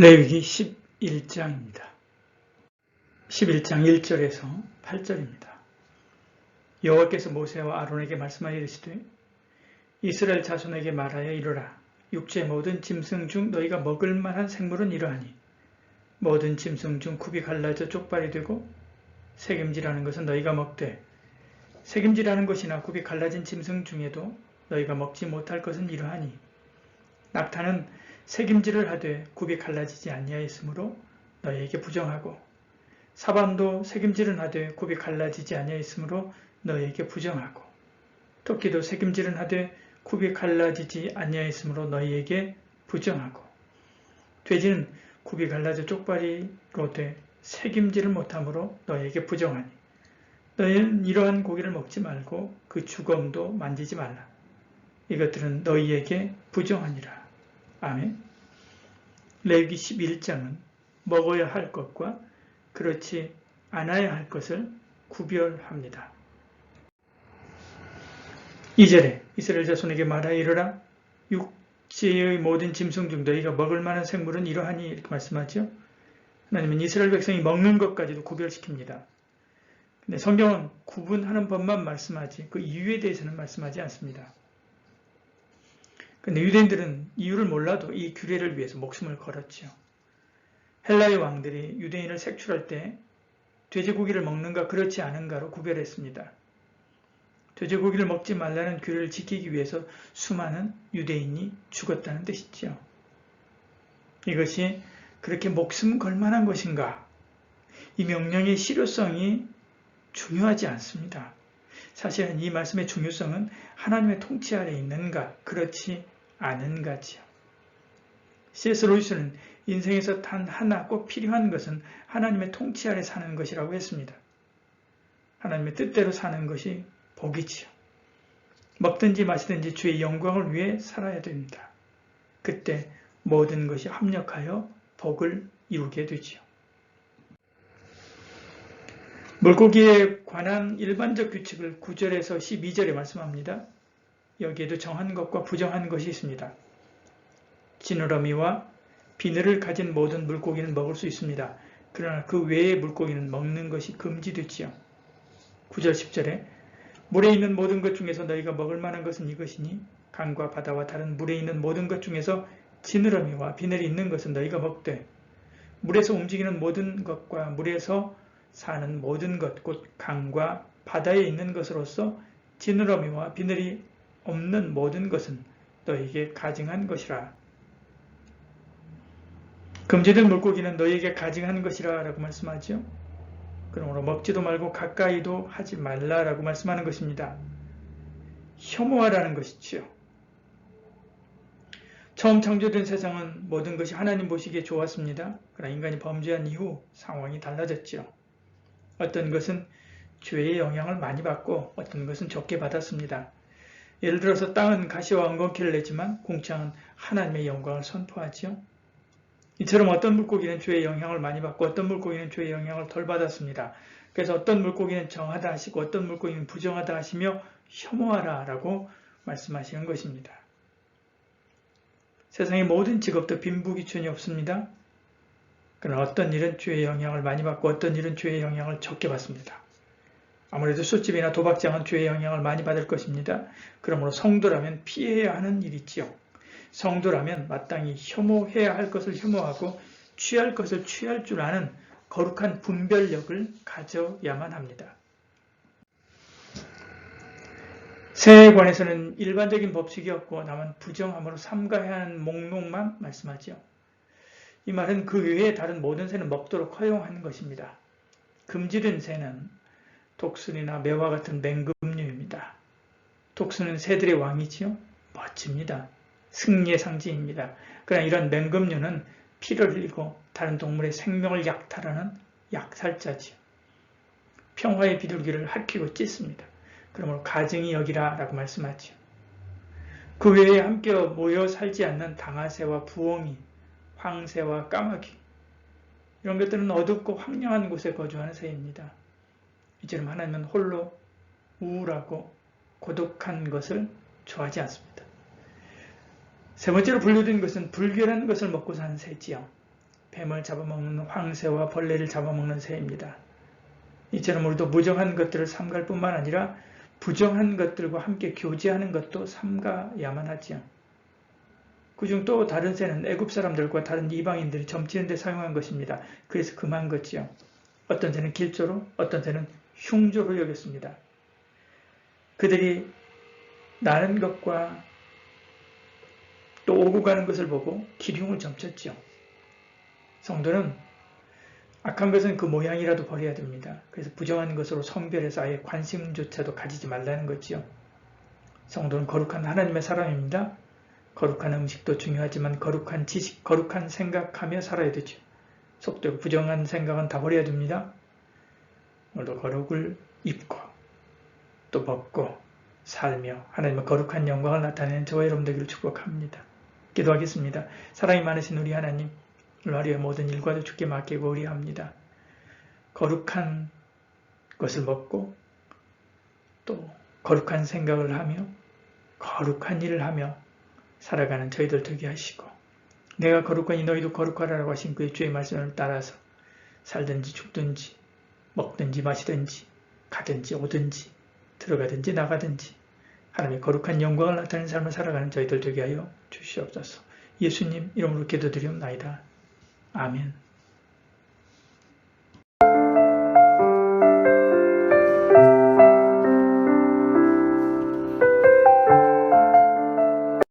레위기 11장입니다. 11장 1절에서 8절입니다. 여호와께서 모세와 아론에게 말씀하여 이르시되 이스라엘 자손에게 말하여 이르라. 육지의 모든 짐승 중 너희가 먹을 만한 생물은 이러하니 모든 짐승 중 굽이 갈라져 쪽발이 되고 새김질하는 것은 너희가 먹되 새김질하는 것이나 굽이 갈라진 짐승 중에도 너희가 먹지 못할 것은 이러하니 낙타는 새김질을 하되 굽이 갈라지지 아니하였으므로 너희에게 부정하고 사밤도 새김질은 하되 굽이 갈라지지 아니하였으므로 너희에게 부정하고 토끼도 새김질은 하되 굽이 갈라지지 아니하였으므로 너희에게 부정하고 돼지는 굽이 갈라져 쪽발이로 돼 새김질을 못하므로 너희에게 부정하니 너희는 이러한 고기를 먹지 말고 그 주검도 만지지 말라. 이것들은 너희에게 부정하니라. 아멘. 레위기 11장은 먹어야 할 것과 그렇지 않아야 할 것을 구별합니다. 2절에 이스라엘 자손에게 말하여 이르라. 육지의 모든 짐승 중 너희가 먹을 만한 생물은 이러하니 이렇게 말씀하죠. 하나님은 이스라엘 백성이 먹는 것까지도 구별시킵니다. 근데 성경은 구분하는 법만 말씀하지 그 이유에 대해서는 말씀하지 않습니다. 근데 유대인들은 이유를 몰라도 이 규례를 위해서 목숨을 걸었지요. 헬라의 왕들이 유대인을 색출할 때 돼지고기를 먹는가 그렇지 않은가로 구별했습니다. 돼지고기를 먹지 말라는 규례를 지키기 위해서 수많은 유대인이 죽었다는 뜻이죠. 이것이 그렇게 목숨 걸 만한 것인가? 이 명령의 실효성이 중요하지 않습니다. 사실은 이 말씀의 중요성은 하나님의 통치 아래 있는가, 그렇지 않은가지요. C.S. 루이스는 인생에서 단 하나 꼭 필요한 것은 하나님의 통치 아래 사는 것이라고 했습니다. 하나님의 뜻대로 사는 것이 복이지요. 먹든지 마시든지 주의 영광을 위해 살아야 됩니다. 그때 모든 것이 합력하여 복을 이루게 되지요. 물고기에 관한 일반적 규칙을 9절에서 12절에 말씀합니다. 여기에도 정한 것과 부정한 것이 있습니다. 지느러미와 비늘을 가진 모든 물고기는 먹을 수 있습니다. 그러나 그 외의 물고기는 먹는 것이 금지되지요. 9절 10절에 물에 있는 모든 것 중에서 너희가 먹을 만한 것은 이것이니 강과 바다와 다른 물에 있는 모든 것 중에서 지느러미와 비늘이 있는 것은 너희가 먹되 물에서 움직이는 모든 것과 물에서 사는 모든 것, 곧 강과 바다에 있는 것으로서 지느러미와 비늘이 없는 모든 것은 너희에게 가증한 것이라. 금지된 물고기는 너희에게 가증한 것이라 라고 말씀하죠. 그러므로 먹지도 말고 가까이도 하지 말라라고 말씀하는 것입니다. 혐오하라는 것이지요. 처음 창조된 세상은 모든 것이 하나님 보시기에 좋았습니다. 그러나 인간이 범죄한 이후 상황이 달라졌죠. 어떤 것은 죄의 영향을 많이 받고 어떤 것은 적게 받았습니다. 예를 들어서 땅은 가시와 엉겅퀴를 내지만 궁창은 하나님의 영광을 선포하지요. 이처럼 어떤 물고기는 죄의 영향을 많이 받고 어떤 물고기는 죄의 영향을 덜 받았습니다. 그래서 어떤 물고기는 정하다 하시고 어떤 물고기는 부정하다 하시며 혐오하라 라고 말씀하시는 것입니다. 세상의 모든 직업도 빈부귀천이 없습니다. 그러나 어떤 일은 죄의 영향을 많이 받고 어떤 일은 죄의 영향을 적게 받습니다. 아무래도 술집이나 도박장은 죄의 영향을 많이 받을 것입니다. 그러므로 성도라면 피해야 하는 일이지요. 성도라면 마땅히 혐오해야 할 것을 혐오하고 취할 것을 취할 줄 아는 거룩한 분별력을 가져야만 합니다. 새해에 관해서는 일반적인 법칙이 없고 다만 부정함으로 삼가해야 하는 목록만 말씀하지요. 이 말은 그 외에 다른 모든 새는 먹도록 허용하는 것입니다. 금지된 새는 독수리나 매와 같은 맹금류입니다. 독수리는 새들의 왕이지요. 멋집니다. 승리의 상징입니다. 그러나 이런 맹금류는 피를 흘리고 다른 동물의 생명을 약탈하는 약살자지요. 평화의 비둘기를 핥히고 찢습니다. 그러므로 가증히 여기라 라고 말씀하지요. 그 외에 함께 모여 살지 않는 당아새와 부엉이, 황새와 까마귀 이런 것들은 어둡고 황량한 곳에 거주하는 새입니다. 이처럼 하나님은 홀로 우울하고 고독한 것을 좋아하지 않습니다. 세 번째로 분류된 것은 불결한 것을 먹고 사는 새지요. 뱀을 잡아먹는 황새와 벌레를 잡아먹는 새입니다. 이처럼 우리도 무정한 것들을 삼갈 뿐만 아니라 부정한 것들과 함께 교제하는 것도 삼가야만 하지요. 그중 또 다른 새는 애굽 사람들과 다른 이방인들이 점치는 데 사용한 것입니다. 그래서 금한 것지요. 어떤 새는 길조로, 어떤 새는 흉조로 여겼습니다. 그들이 나는 것과 또 오고 가는 것을 보고 기륭을 점쳤죠. 성도는 악한 것은 그 모양이라도 버려야 됩니다. 그래서 부정한 것으로 선별해서 아예 관심조차도 가지지 말라는 거지요. 성도는 거룩한 하나님의 사람입니다. 거룩한 음식도 중요하지만 거룩한 지식, 거룩한 생각하며 살아야 되죠. 속되고 부정한 생각은 다 버려야 됩니다. 오늘도 거룩을 입고 또 먹고 살며 하나님의 거룩한 영광을 나타내는 저와 여러분 되기를 축복합니다. 기도하겠습니다. 사랑이 많으신 우리 하나님, 오늘 하루의 모든 일과도 주께 맡기고 의뢰합니다. 거룩한 것을 먹고 또 거룩한 생각을 하며 거룩한 일을 하며 살아가는 저희들 되게 하시고 내가 거룩하니 너희도 거룩하라고 하신 그의 주의 말씀을 따라서 살든지 죽든지 먹든지 마시든지 가든지 오든지 들어가든지 나가든지 하나님의 거룩한 영광을 나타내는 삶을 살아가는 저희들 되게 하여 주시옵소서. 예수님 이름으로 기도드리옵나이다. 아멘.